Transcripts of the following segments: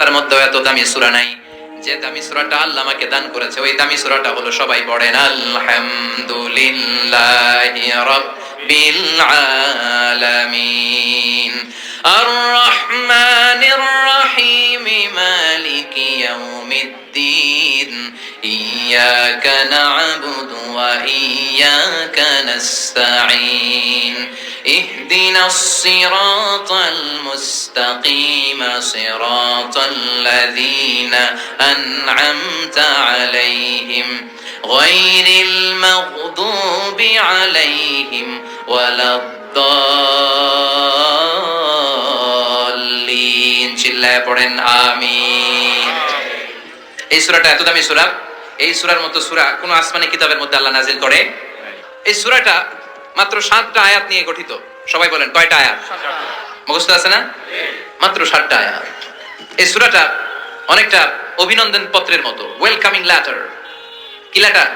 সূরার মধ্যে এত দামি সূরা নাই। যে দামি সূরাটা আল্লাহ আমাকে দান করেছে ওই দামি সূরাটা হলো, সবাই পড়েন, আলহামদুলিল্লাহি রাব্বিল আলামিন আর রহমানির রহিম মালিকি ইয়াউমিদ্দিন ইয়্যাকা না'বুদু ওয়া ইয়্যাকা নাস্তাঈন اهدنا الصراط المستقيم صراط الذين أنعمت عليهم غير المغضوب عليهم ولا الضالين চিল্লায়ে পড়েন আমিন। এই সূরাটা এত দামি সূরা, এই সূরার মতো সূরা কোন আসমানি কিতাবের মধ্যে আল্লাহ নাযিল করে। এই সূরাটা মাত্র 7টা আয়াত নিয়ে গঠিত। সবাই বলেন কয়টা আয়াত? মুখস্থ আছে না? মাত্র 7টা আয়াত। এই সূরাটা অনেকটা অভিনন্দন পত্রের মতো, ওয়েলকামিং লেটার। কি লেটার?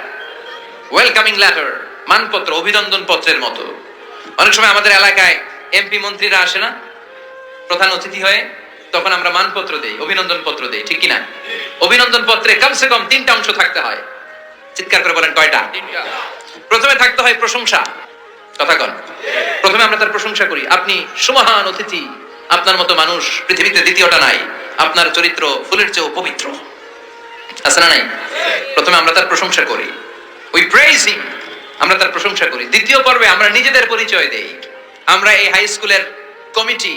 ওয়েলকামিং লেটার, মানপত্র, অভিনন্দন পত্রের মতো। অনেক সময় আমাদের এলাকায় এমপি মন্ত্রীরা আসে না প্রধান অতিথি হয়ে, তখন আমরা মানপত্র দেই, অভিনন্দন পত্র দেই, ঠিক কিনা? অভিনন্দন পত্রে কমসে কম 3টা অংশ থাকতে হয়। চিৎকার করে বলেন কয়টা? 3টা। প্রথমে থাকতে হয় প্রশংসা। কথা কন। প্রথমে আমরা তার প্রশংসা করি, আপনি সুমহান অতিথি, আপনার মতো মানুষ পৃথিবীতে দ্বিতীয়টা নাই, আপনার চরিত্র ফুলের চেয়েও পবিত্র। আছে না নাই? প্রথমে আমরা তার প্রশংসা করি, উই প্রেইজ হিম, আমরা তার প্রশংসা করি। দ্বিতীয় পর্বে আমরা নিজেদের পরিচয় দেই। আমরা এই হাই স্কুলের কমিটি,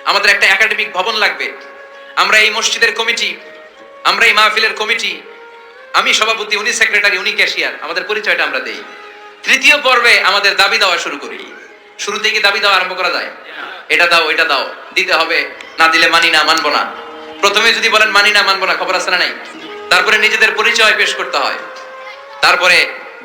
আমাদের একটা একাডেমিক ভবন লাগবে, আমরা এই মসজিদের কমিটি, আমরা এই মাহফিলের কমিটি, আমি সভাপতি, উনি সেক্রেটারি, উনি ক্যাশিয়ার, আমাদের পরিচয়টা আমরা দেই। তৃতীয় পর্বে আমাদের দাবি দেওয়া শুরু করি। শুরুতে কি দাবি দেওয়া আরম্ভ করা যায়? এটা দাও, এটা দাও, দিতে হবে, না দিলে মানি না, মানবো না। প্রথমে যদি বলেন মানি না, মানবো না, খবর আছে না নাই? তারপরে নিজেদের পরিচয় পেশ করতে হয়, তারপরে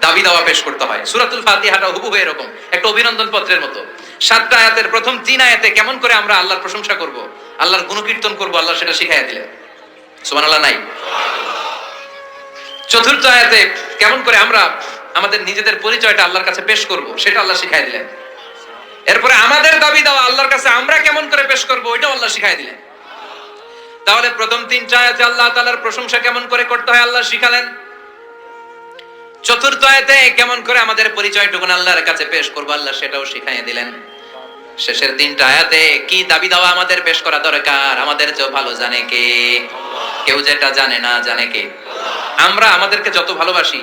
দাবি দেওয়া পেশ করতে হয়। সূরাতুল ফাতিহাটা হুবহু এরকম একটা অভিনন্দন পত্রের মতো। 7টা আয়াতের প্রথম 3 আয়াতে কেমন করে আমরা আল্লাহর প্রশংসা করব, আল্লাহর গুণকীর্তন করব, আল্লাহ সেটা শিখাইয়া দিলেন। সুবহানাল্লাহ নাই? চতুর্থ আয়াতে কেমন করে আমরা আমাদের নিজেদের পরিচয়টা আল্লাহর কাছে পেশ করব সেটা আল্লাহ শিখাই দিলেন। এরপরে আমাদের দাবি দেওয়া আল্লাহর কাছে আমরা কেমন করে পেশ করব ওইটাও আল্লাহ শিখাই দিলেন। তাহলে প্রথম 3টা আয়াতে আল্লাহ তাআলার প্রশংসা কেমন করে করতে হয় আল্লাহ শিখালেন। চতুর্থ আয়াতে কেমন করে আমাদের পরিচয়টুকু আল্লাহর কাছে পেশ করব আল্লাহ সেটাও শিখাই দিলেন। শেষের 3টা আয়াতে কি দাবি দেওয়া আমাদের পেশ করা দরকার, আমাদের চেয়ে ভালো জানে কে? কেউ যেটা জানে না জানে কে? আমরা আমাদেরকে যত ভালোবাসি,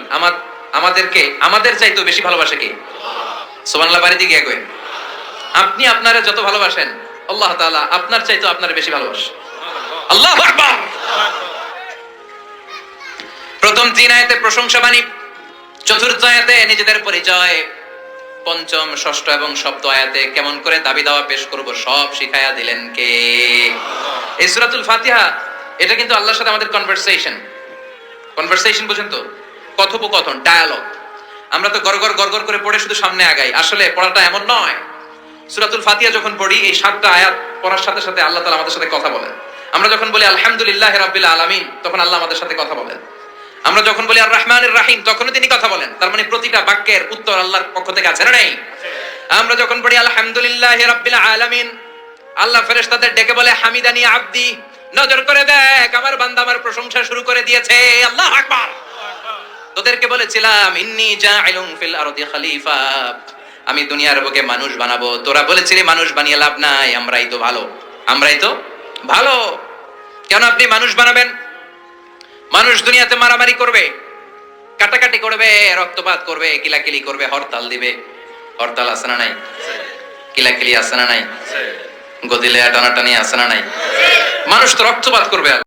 আমাদেরকে আমাদের চাইতেও বেশি ভালোবাসে কে? সুবহানাল্লাহ, বাড়ি দিকে কই। আপনি আপনারে যত ভালোবাসেন আল্লাহ তাআলা আপনার চাইতেও আপনারে বেশি ভালোবাসে। আল্লাহু আকবার। প্রথম 3 আয়াতে প্রশংসা বাণী, চতুর্থ আয়াতে নিজেদের পরিচয়, পঞ্চম, ষষ্ঠ এবং সপ্তম আয়াতে কেমন করে দাবি দেওয়া পেশ করব সব শিখায়া দিলেন কে? এই সূরাতুল ফাতিহা এটা কিন্তু আল্লাহর সাথে আমাদের কনভারসেশন বুঝেন তো? কথোপকথন, ডায়ালগ। আমরা তো গড়গড় করে পড়ে শুধু সামনে আগাই, আসলে পড়াটা এমন নয়। সূরাতুল ফাতিহা যখন পড়ি এই 7টা আয়াত পড়ার সাথে সাথে আল্লাহ তাআলা আমাদের সাথে কথা বলেন। আমরা যখন বলি আলহামদুলিল্লাহি রাব্বিল আলামিন তখন আল্লাহ আমাদের সাথে কথা বলেন। আমরা যখন বলি আর রহমানির রহিম তখনও তিনি কথা বলেন। তার মানে প্রতিটা বাক্যের উত্তর আল্লাহর পক্ষ থেকে আছে না নাই? আমরা যখন পড়ি আলহামদুলিল্লাহি রাব্বিল আলামিন আল্লাহ ফেরেশতাদের ডেকে বলে হামিদানি আবদি, নজর করে দেখ আমার বান্দা আমার প্রশংসা শুরু করে দিয়েছে। আল্লাহু আকবার। তোদেরকে বলেছিলাম ইন্নী জাইলুন ফিল আরদি খলিফা, আমি দুনিয়ার বুকে মানুষ বানাবো। তোরা বলেছিলি মানুষ বানিয়ে লাভ নাই, আমরাই তো ভালো। কেন আপনি মানুষ বানাবেন? মানুষ দুনিয়াতে মারামারি করবে, কাটাকাটি করবে, রক্তপাত করবে, কিলাকিলি করবে, হরতাল দিবে। হরতাল আছে না নাই? কিলাকিলি আছে না নাই? গদিলে টানাটানি আছে না নাই? মানুষ তো রক্তপাত করবে।